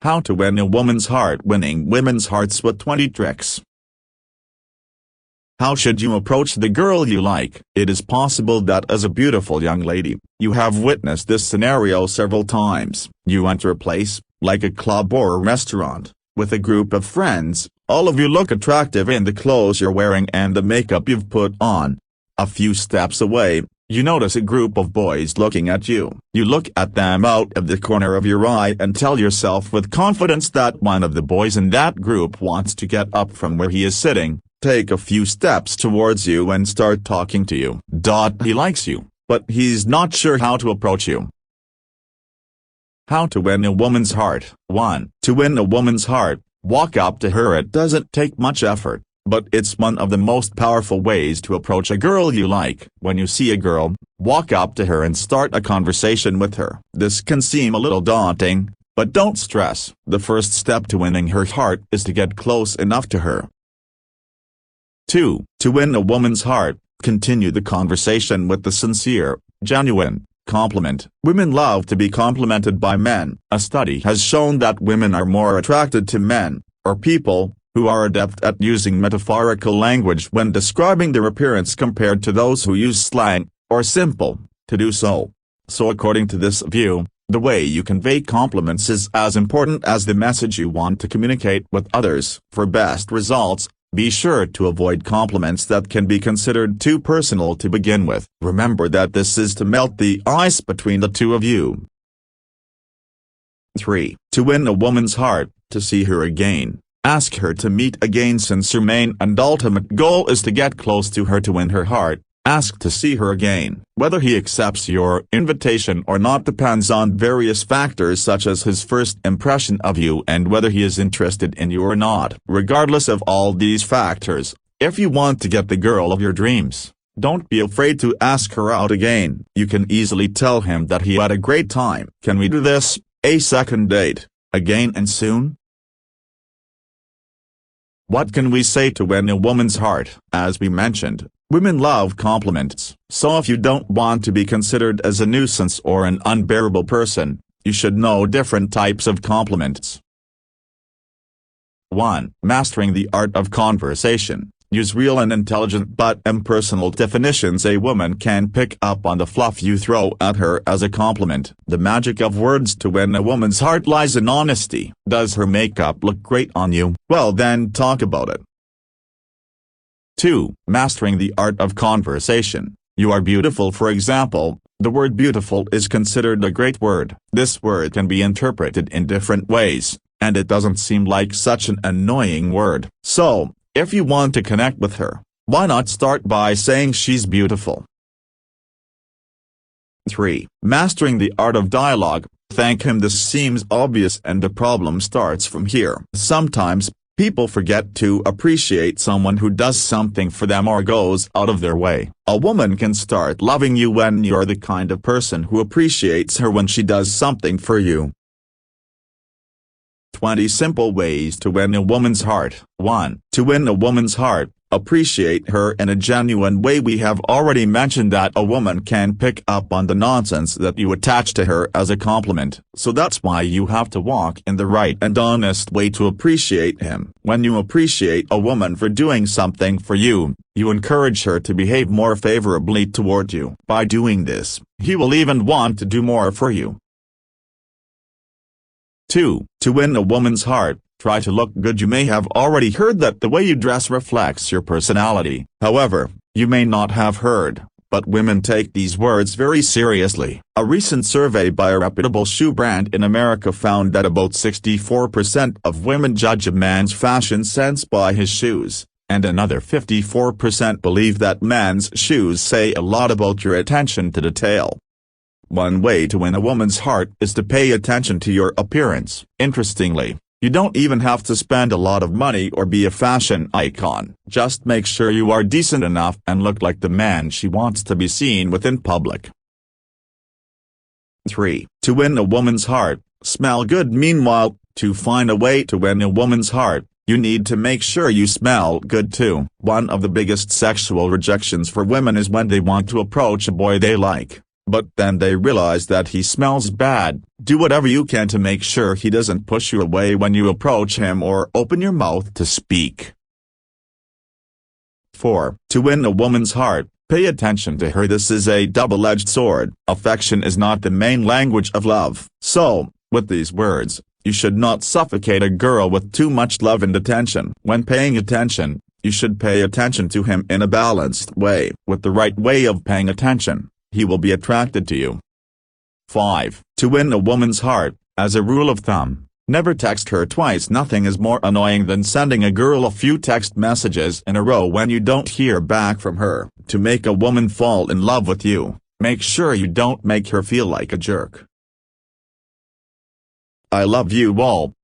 How to win a woman's heart. Winning women's hearts with 20 tricks. How should you approach the girl you like? It is possible that as a beautiful young lady, you have witnessed this scenario several times. You enter a place, like a club or a restaurant, with a group of friends. All of you look attractive in the clothes you're wearing and the makeup you've put on. A few steps away, you notice a group of boys looking at you. You look at them out of the corner of your eye and tell yourself with confidence that one of the boys in that group wants to get up from where he is sitting, take a few steps towards you and start talking to you. He likes you, but he's not sure how to approach you. How to win a woman's heart. 1. To win a woman's heart, walk up to her. It doesn't take much effort, but it's one of the most powerful ways to approach a girl you like. When you see a girl, walk up to her and start a conversation with her. This can seem a little daunting, but don't stress. The first step to winning her heart is to get close enough to her. 2. To win a woman's heart, continue the conversation with the sincere, genuine compliment. Women love to be complimented by men. A study has shown that women are more attracted to men, or people, who are adept at using metaphorical language when describing their appearance compared to those who use slang, or simple, to do so. So according to this view, the way you convey compliments is as important as the message you want to communicate with others. For best results, be sure to avoid compliments that can be considered too personal to begin with. Remember that this is to melt the ice between the two of you. 3. To win a woman's heart, to see her again. Ask her to meet again. Since your main and ultimate goal is to get close to her to win her heart, ask to see her again. Whether he accepts your invitation or not depends on various factors such as his first impression of you and whether he is interested in you or not. Regardless of all these factors, if you want to get the girl of your dreams, don't be afraid to ask her out again. You can easily tell him that he had a great time. Can we do this? A second date, again and soon? What can we say to win a woman's heart? As we mentioned, women love compliments. So if you don't want to be considered as a nuisance or an unbearable person, you should know different types of compliments. 1. Mastering the art of conversation. Use real and intelligent but impersonal definitions. A woman can pick up on the fluff you throw at her as a compliment. The magic of words to win a woman's heart lies in honesty. Does her makeup look great on you? Well then talk about it. 2. Mastering the art of conversation. You are beautiful. For example, the word beautiful is considered a great word. This word can be interpreted in different ways, and it doesn't seem like such an annoying word. So, if you want to connect with her, why not start by saying she's beautiful? 3. Mastering the art of dialogue. Thank him. This seems obvious and the problem starts from here. Sometimes, people forget to appreciate someone who does something for them or goes out of their way. A woman can start loving you when you're the kind of person who appreciates her when she does something for you. 20 simple ways to win a woman's heart. 1. To win a woman's heart, appreciate her in a genuine way. We have already mentioned that a woman can pick up on the nonsense that you attach to her as a compliment, so that's why you have to walk in the right and honest way to appreciate him. When you appreciate a woman for doing something for you, you encourage her to behave more favorably toward you. By doing this, he will even want to do more for you. 2. To win a woman's heart, try to look good. You may have already heard that the way you dress reflects your personality. However, you may not have heard, but women take these words very seriously. A recent survey by a reputable shoe brand in America found that about 64% of women judge a man's fashion sense by his shoes, and another 54% believe that man's shoes say a lot about your attention to detail. One way to win a woman's heart is to pay attention to your appearance. Interestingly, you don't even have to spend a lot of money or be a fashion icon. Just make sure you are decent enough and look like the man she wants to be seen with in public. 3. To win a woman's heart, smell good. Meanwhile, to find a way to win a woman's heart, you need to make sure you smell good too. One of the biggest sexual rejections for women is when they want to approach a boy they like, but then they realize that he smells bad. Do whatever you can to make sure he doesn't push you away when you approach him or open your mouth to speak. 4. To win a woman's heart, pay attention to her. This is a double-edged sword. Affection is not the main language of love. So, with these words, you should not suffocate a girl with too much love and attention. When paying attention, you should pay attention to him in a balanced way. With the right way of paying attention, he will be attracted to you. 5. To win a woman's heart, as a rule of thumb, never text her twice. Nothing is more annoying than sending a girl a few text messages in a row when you don't hear back from her. To make a woman fall in love with you, make sure you don't make her feel like a jerk. I love you all.